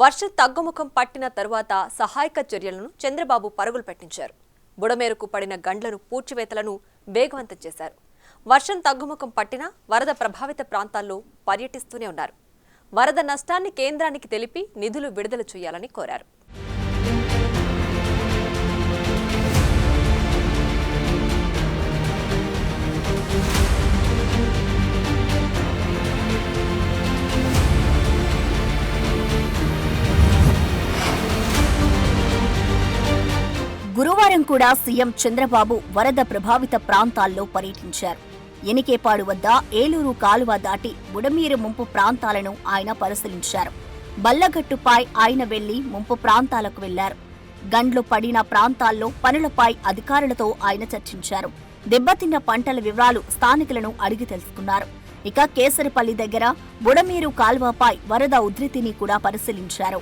వర్షం తగ్గుముఖం పట్టిన తరువాత సహాయక చర్యలను చంద్రబాబు పరుగులు పెట్టించారు. బుడమేరుకు పడిన గండ్లను పూడ్చివేతలను వేగవంతం చేశారు. వర్షం తగ్గుముఖం పట్టిన వరద ప్రభావిత ప్రాంతాల్లో పర్యటిస్తూనే ఉన్నారు. వరద నష్టాన్ని కేంద్రానికి తెలిపి నిధులు విడుదల చేయాలని కోరారు. గురువారం కూడా సీఎం చంద్రబాబు వరద ప్రభావిత ప్రాంతాల్లో పర్యటించారు. ఎనికేపాడు వద్ద ఏలూరు కాలువ దాటి బుడమేరు ముంపు ప్రాంతాలను ఆయన పరిశీలించారు. బల్లగట్టుపై ఆయన వెళ్లి ముంపు ప్రాంతాలకు వెళ్లారు. గండ్లు పడిన ప్రాంతాల్లో పనులపై అధికారులతో ఆయన చర్చించారు. దెబ్బతిన్న పంటల వివరాలు స్థానికులను అడిగి తెలుసుకున్నారు. ఇక కేసరిపల్లి దగ్గర బుడమేరు కాలువపై వరద ఉధృతిని కూడా పరిశీలించారు.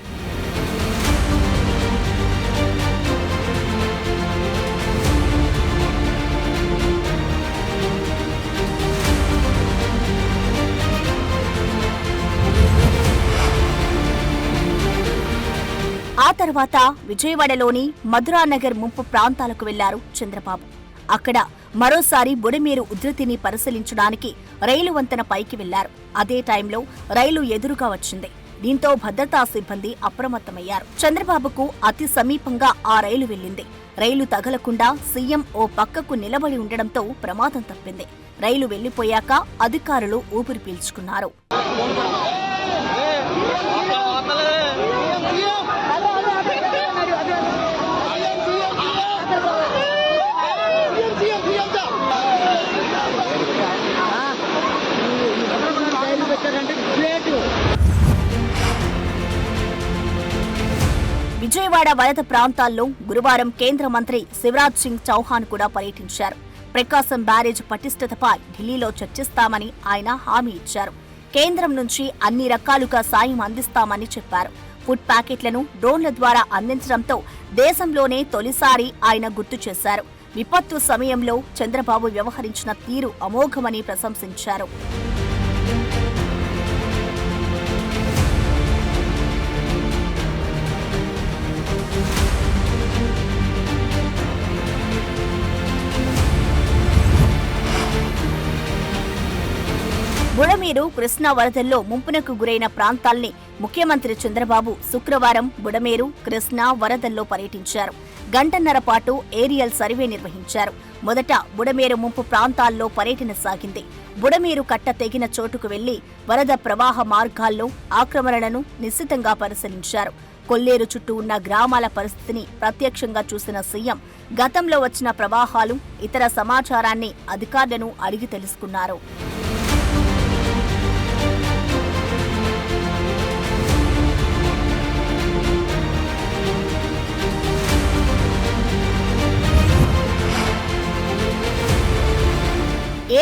ఆ తర్వాత విజయవాడలోని మధురానగర్ ముంపు ప్రాంతాలకు వెళ్లారు చంద్రబాబు. అక్కడ మరోసారి బుడమేరు ఉధృతిని పరిశీలించడానికి రైలు వంతెన పైకి వెళ్లారు. అదే టైంలో రైలు ఎదురుగా వచ్చింది. దీంతో భద్రతా సిబ్బంది అప్రమత్తమయ్యారు. చంద్రబాబుకు అతి సమీపంగా ఆ రైలు వెళ్లింది. రైలు తగలకుండా సీఎం ఓ పక్కకు నిలబడి ఉండడంతో ప్రమాదం తప్పింది. రైలు వెళ్లిపోయాక అధికారులు ఊపిరి పీల్చుకున్నారు. విజయవాడ వరద ప్రాంతాల్లో గురువారం కేంద్ర మంత్రి శివరాజ్ సింగ్ చౌహాన్ కూడా పర్యటించారు. ప్రకాశం బ్యారేజ్ పటిష్టతపై ఢిల్లీలో చర్చిస్తామని ఆయన హామీ ఇచ్చారు. కేంద్రం నుంచి అన్ని రకాలుగా సాయం అందిస్తామని చెప్పారు. ఫుడ్ ప్యాకెట్లను డ్రోన్ల ద్వారా అందించడంతో దేశంలోనే తొలిసారి ఆయన గుర్తు చేశారు. విపత్తు సమయంలో చంద్రబాబు వ్యవహరించిన తీరు అమోఘమని ప్రశంసించారు. బుడమేరు కృష్ణా వరదల్లో ముంపునకు గురైన ప్రాంతాల్ని ముఖ్యమంత్రి చంద్రబాబు శుక్రవారం బుడమేరు కృష్ణా వరదల్లో పర్యటించారు. గంటన్నర పాటు ఏరియల్ సర్వే నిర్వహించారు. మొదట బుడమేరు ముంపు ప్రాంతాల్లో పర్యటన సాగింది. బుడమేరు కట్ట తెగిన చోటుకు వెళ్లి వరద ప్రవాహ మార్గాల్లో ఆక్రమణలను నిశితంగా పరిశీలించారు. కొల్లేరు చుట్టూ ఉన్న గ్రామాల పరిస్థితిని ప్రత్యక్షంగా చూసిన సీఎం గతంలో వచ్చిన ప్రవాహాలు, ఇతర సమాచారాన్ని అధికారులను అడిగి తెలుసుకున్నారు.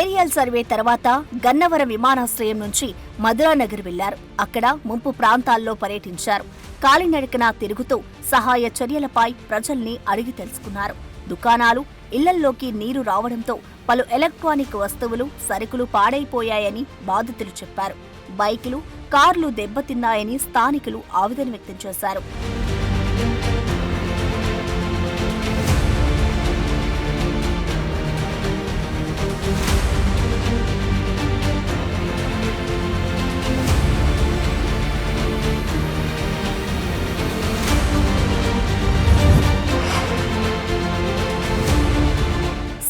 ఏరియల్ సర్వే తర్వాత గన్నవరం విమానాశ్రయం నుంచి మధురానగర్ వెళ్లారు. అక్కడ ముంపు ప్రాంతాల్లో పర్యటించారు. కాలినడకన తిరుగుతూ సహాయ చర్యలపై ప్రజల్ని అడిగి తెలుసుకున్నారు. దుకాణాలు, ఇళ్లల్లోకి నీరు రావడంతో పలు ఎలక్ట్రానిక్ వస్తువులు, సరుకులు పాడైపోయాయని బాధితులు చెప్పారు. బైకులు, కార్లు దెబ్బతిన్నాయని స్థానికులు ఆవేదన వ్యక్తం చేశారు.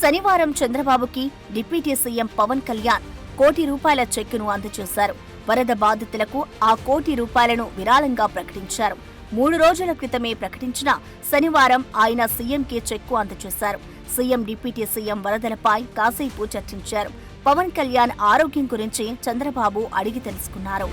శనివారం చంద్రబాబుకి డిప్యూటీ సీఎం పవన్ కళ్యాణ్ ₹1,00,00,000 చెక్కును అందజేశారు. వరద బాధితులకు ఆ ₹1,00,00,000 విరాళంగా ప్రకటించారు. 3 రోజుల క్రితమే ప్రకటించిన శనివారం ఆయన సీఎంకి చెక్కు అందజేశారు. సీఎం, డిప్యూటీ సీఎం వరదలపై కాసేపు చర్చించారు. పవన్ కళ్యాణ్ ఆరోగ్యం గురించి చంద్రబాబు అడిగి తెలుసుకున్నారు.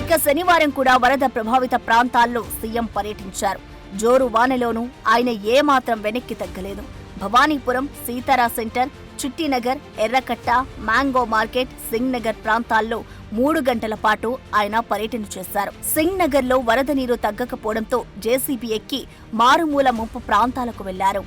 ఇక శనివారం కూడా వరద ప్రభావిత ప్రాంతాల్లో సీఎం పర్యటించారు. జోరు వానలోనూ ఆయన ఏమాత్రం వెనక్కి తగ్గలేదు. Bhavanipuram, Sitara centre, Chittinagar, Errakatta, mango market, Singh Nagar ప్రాంతాల్లో 3 గంటల పాటు ఆయన పర్యటన చేశారు. సింగ్ నగర్ లో వరద నీరు తగ్గకపోవడంతో జేసీబీ ఎక్కి మారుమూల ముంపు ప్రాంతాలకు వెళ్లారు.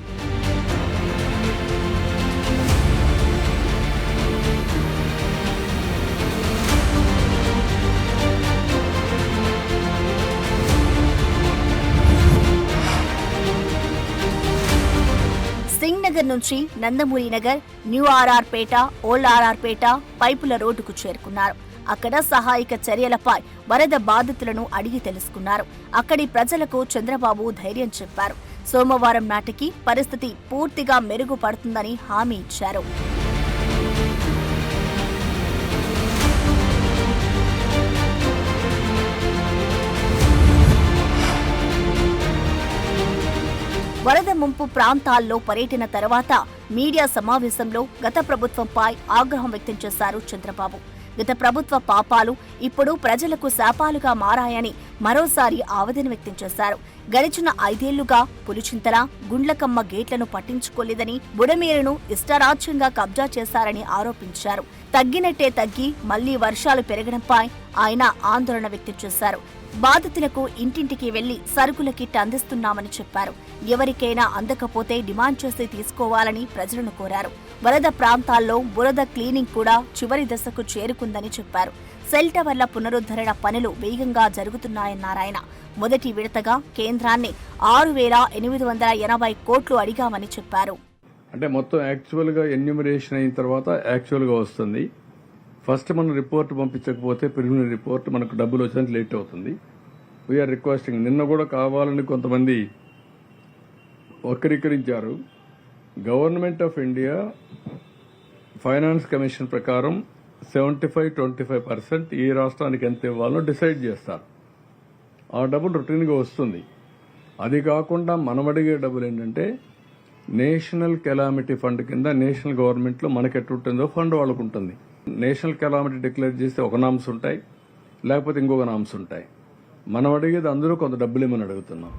నగర్ నుంచి నందమూరి నగర్, న్యూ ఆర్ఆర్ పేట, ఓల్డ్ ఆర్ఆర్ పేట పైపుల రోడ్డుకు చేరుకున్నారు. అక్కడ సహాయక చర్యలపై వరద బాధితులను అడిగి తెలుసుకున్నారు. అక్కడి ప్రజలకు చంద్రబాబు ధైర్యం చెప్పారు. సోమవారం నాటికి పరిస్థితి పూర్తిగా మెరుగుపడుతుందని హామీ ఇచ్చారు. వరద ముంపు ప్రాంతాల్లో పర్యటన తర్వాత మీడియా సమావేశంలో గత ప్రభుత్వంపై ఆగ్రహం వ్యక్తం చేశారు చంద్రబాబు. గత ప్రభుత్వ పాపాలు ఇప్పుడు ప్రజలకు శాపాలుగా మారాయని మరోసారి ఆవేదన వ్యక్తం చేశారు. గడిచిన 5 ఏళ్లుగా పులిచింతల, గుండ్లకమ్మ గేట్లను పట్టించుకోలేదని, బుడమేరును ఇష్టారాజ్యంగా కబ్జా చేశారని ఆరోపించారు. తగ్గినట్టే తగ్గి మళ్లీ వర్షాలు పెరగడంపై ఆయన ఆందోళన వ్యక్తం చేశారు. బాధితులకు ఇంటింటికి వెళ్లి సరుకుల కిట్ అందిస్తున్నామని చెప్పారు. ఎవరికైనా అందకపోతే డిమాండ్ చేసి తీసుకోవాలని ప్రజలను కోరారు. వరద ప్రాంతాల్లో బురద క్లీనింగ్ కూడా చివరి దశకు చేరుకుందని చెప్పారు. సెల్ టవర్ల పునరుద్ధరణ పనులు వేగంగా జరుగుతున్నాయన్నారాయన. మొదటి విడతగా కేంద్రాన్ని 6,880 కోట్లు అడిగామని చెప్పారు. అంటే మొత్తం యాక్చువల్గా ఎన్యూమరేషన్ అయిన తర్వాత యాక్చువల్గా వస్తుంది. ఫస్ట్ మనం రిపోర్ట్ పంపించకపోతే ప్రిలిమినరీ రిపోర్ట్ మనకు డబ్బులు వచ్చేందుకు లేట్ అవుతుంది. We are requesting. నిన్న కూడా కావాలని కొంతమంది వక్రీకరించారు. Government of India finance commission ప్రకారం 75-25% ఏ రాష్ట్రానికి ఎంత ఇవ్వాలో డిసైడ్ చేస్తారు. ఆ డబ్బులు రొటీన్గా వస్తుంది. అది కాకుండా మనం అడిగే డబ్బులు ఏంటంటే నేషనల్ కెలామిటీ ఫండ్ కింద నేషనల్ గవర్నమెంట్లో మనకి ఎట్టుంటుందో ఫండ్ వాళ్ళకు ఉంటుంది. నేషనల్ కెలామిటీ డిక్లేర్ చేస్తే ఒక నామ్స్ ఉంటాయి, లేకపోతే ఇంకొక నామ్స్ ఉంటాయి. మనం అడిగేది అందరూ కొంత డబ్బులు ఏమని అడుగుతున్నాం.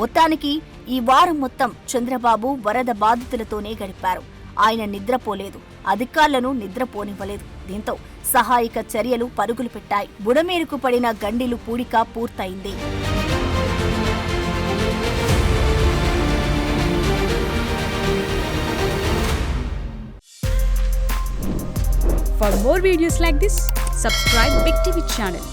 మొత్తానికి ఈ వారం మొత్తం చంద్రబాబు వరద బాధితులతోనే గడిపారు. ఆయన నిద్రపోలేదు, అధికారులను నిద్రపోనివ్వలేదు. దీంతో సహాయక చర్యలు పరుగులు పెట్టాయి. బుడమేరుకు పడిన గండిలు పూడిక పూర్తయింది. For more videos like this, subscribe Big TV channel.